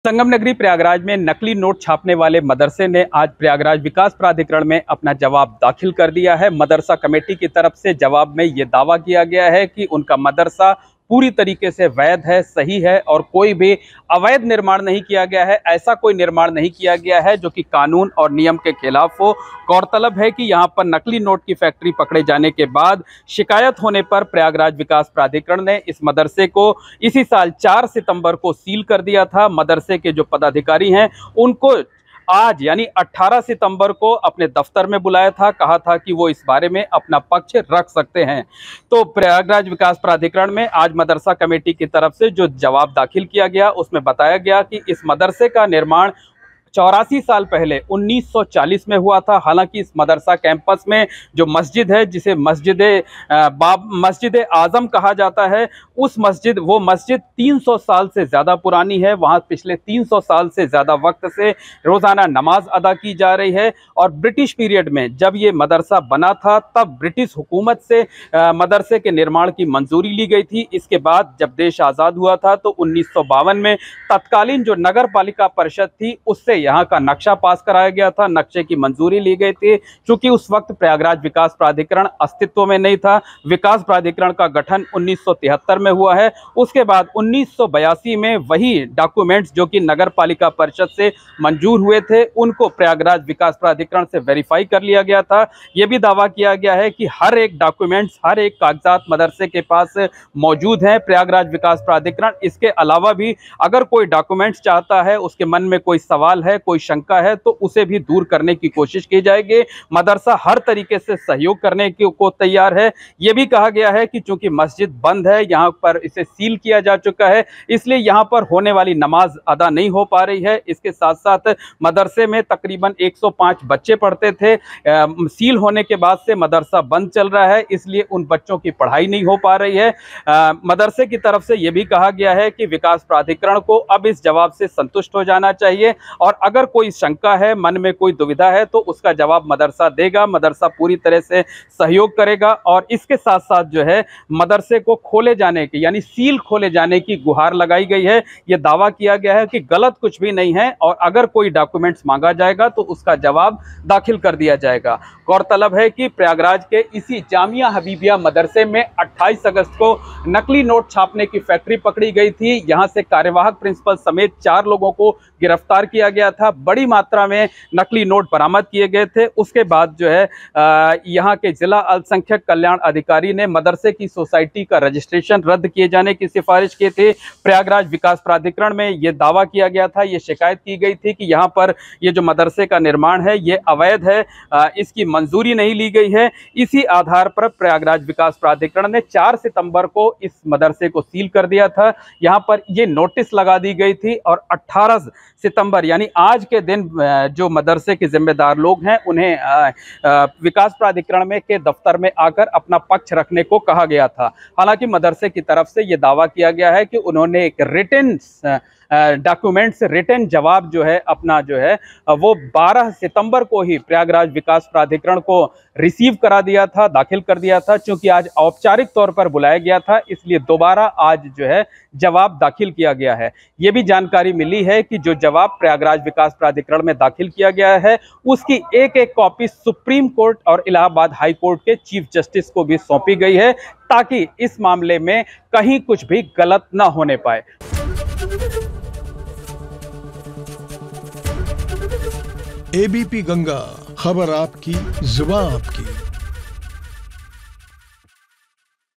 संगम नगरी प्रयागराज में नकली नोट छापने वाले मदरसे ने आज प्रयागराज विकास प्राधिकरण में अपना जवाब दाखिल कर दिया है। मदरसा कमेटी की तरफ से जवाब में ये दावा किया गया है कि उनका मदरसा पूरी तरीके से वैध है, सही है और कोई भी अवैध निर्माण नहीं किया गया है। ऐसा कोई निर्माण नहीं किया गया है जो कि कानून और नियम के खिलाफ हो। गौरतलब है कि यहाँ पर नकली नोट की फैक्ट्री पकड़े जाने के बाद शिकायत होने पर प्रयागराज विकास प्राधिकरण ने इस मदरसे को इसी साल 4 सितंबर को सील कर दिया था। मदरसे के जो पदाधिकारी हैं उनको आज यानी 18 सितंबर को अपने दफ्तर में बुलाया था, कहा था कि वो इस बारे में अपना पक्ष रख सकते हैं। तो प्रयागराज विकास प्राधिकरण में आज मदरसा कमेटी की तरफ से जो जवाब दाखिल किया गया उसमें बताया गया कि इस मदरसे का निर्माण 84 साल पहले 1940 में हुआ था। हालांकि इस मदरसा कैंपस में जो मस्जिद है, जिसे मस्जिद आजम कहा जाता है, वो मस्जिद 300 साल से ज़्यादा पुरानी है। वहाँ पिछले 300 साल से ज़्यादा वक्त से रोज़ाना नमाज अदा की जा रही है। और ब्रिटिश पीरियड में जब ये मदरसा बना था तब ब्रिटिश हुकूमत से मदरसे के निर्माण की मंजूरी ली गई थी। इसके बाद जब देश आज़ाद हुआ था तो 1952 में तत्कालीन जो नगर पालिका परिषद थी उससे यहाँ का नक्शा पास कराया गया था, नक्शे की मंजूरी ली गई थी। क्योंकि उस वक्त प्रयागराज विकास प्राधिकरण अस्तित्व में नहीं था। विकास प्राधिकरण का गठन 1973 में हुआ है। उसके बाद 1982 में वही डॉक्यूमेंट्स जो कि नगर पालिका परिषद से मंजूर हुए थे उनको प्रयागराज विकास प्राधिकरण से वेरीफाई कर लिया गया था। यह भी दावा किया गया है कि हर एक डॉक्यूमेंट्स, हर एक कागजात मदरसे के पास मौजूद हैं। प्रयागराज विकास प्राधिकरण इसके अलावा भी अगर कोई डॉक्यूमेंट्स चाहता है, उसके मन में कोई सवाल है, कोई शंका है, तो उसे भी दूर करने की कोशिश की जाएगी। मदरसा हर तरीके से सहयोग करने को तैयार है। यह भी कहा गया है कि चूंकि मस्जिद बंद है, यहाँ पर इसे सील किया जा चुका है, इसलिए यहाँ पर होने वाली नमाज अदा नहीं हो पा रही है। इसके साथ साथ मदरसे में तकरीबन 105 बच्चे पढ़ते थे। सील होने के बाद से मदरसा बंद चल रहा है, इसलिए उन बच्चों की पढ़ाई नहीं हो पा रही है। मदरसे की तरफ से यह भी कहा गया है कि विकास प्राधिकरण को अब इस जवाब से संतुष्ट हो जाना चाहिए और अगर कोई शंका है, मन में कोई दुविधा है, तो उसका जवाब मदरसा देगा। मदरसा पूरी तरह से सहयोग करेगा और इसके साथ साथ जो है मदरसे को खोले जाने की यानी सील खोले जाने की गुहार लगाई गई है। यह दावा किया गया है कि गलत कुछ भी नहीं है और अगर कोई डॉक्यूमेंट्स मांगा जाएगा तो उसका जवाब दाखिल कर दिया जाएगा। गौरतलब है कि प्रयागराज के इसी जामिया हबीबिया मदरसे में 28 अगस्त को नकली नोट छापने की फैक्ट्री पकड़ी गई थी। यहां से कार्यवाहक प्रिंसिपल समेत 4 लोगों को गिरफ्तार किया गया था। बड़ी मात्रा में नकली नोट बरामद किए गए थे। उसके बाद जो है यहाँ के जिला अल्पसंख्यक कल्याण अधिकारी ने मदरसे की सोसाइटी का रजिस्ट्रेशन रद्द किए जाने की सिफारिश की थी। प्रयागराज विकास प्राधिकरण में यह दावा किया गया था, यह शिकायत की गई थी कि यहाँ पर ये जो मदरसे का निर्माण है ये अवैध है, इसकी मंजूरी नहीं ली गई है। इसी आधार पर प्रयागराज विकास प्राधिकरण ने 4 सितंबर को इस मदरसे को सील कर दिया था। यहाँ पर ये नोटिस लगा दी गई थी और 18 सितंबर यानी आज के दिन जो मदरसे के जिम्मेदार लोग हैं उन्हें विकास प्राधिकरण में के दफ्तर में आकर अपना पक्ष रखने को कहा गया था। हालांकि मदरसे की तरफ से यह दावा किया गया है कि उन्होंने एक रिटन जवाब जो है अपना जो है वो 12 सितंबर को ही प्रयागराज विकास प्राधिकरण को रिसीव करा दिया था, दाखिल कर दिया था। चूंकि आज औपचारिक तौर पर बुलाया गया था इसलिए दोबारा आज जो है जवाब दाखिल किया गया है। ये भी जानकारी मिली है कि जो जवाब प्रयागराज विकास प्राधिकरण में दाखिल किया गया है उसकी एक कॉपी सुप्रीम कोर्ट और इलाहाबाद हाई कोर्ट के चीफ जस्टिस को भी सौंपी गई है ताकि इस मामले में कहीं कुछ भी गलत ना होने पाए। एबीपी गंगा, खबर आपकी, जुबान आपकी।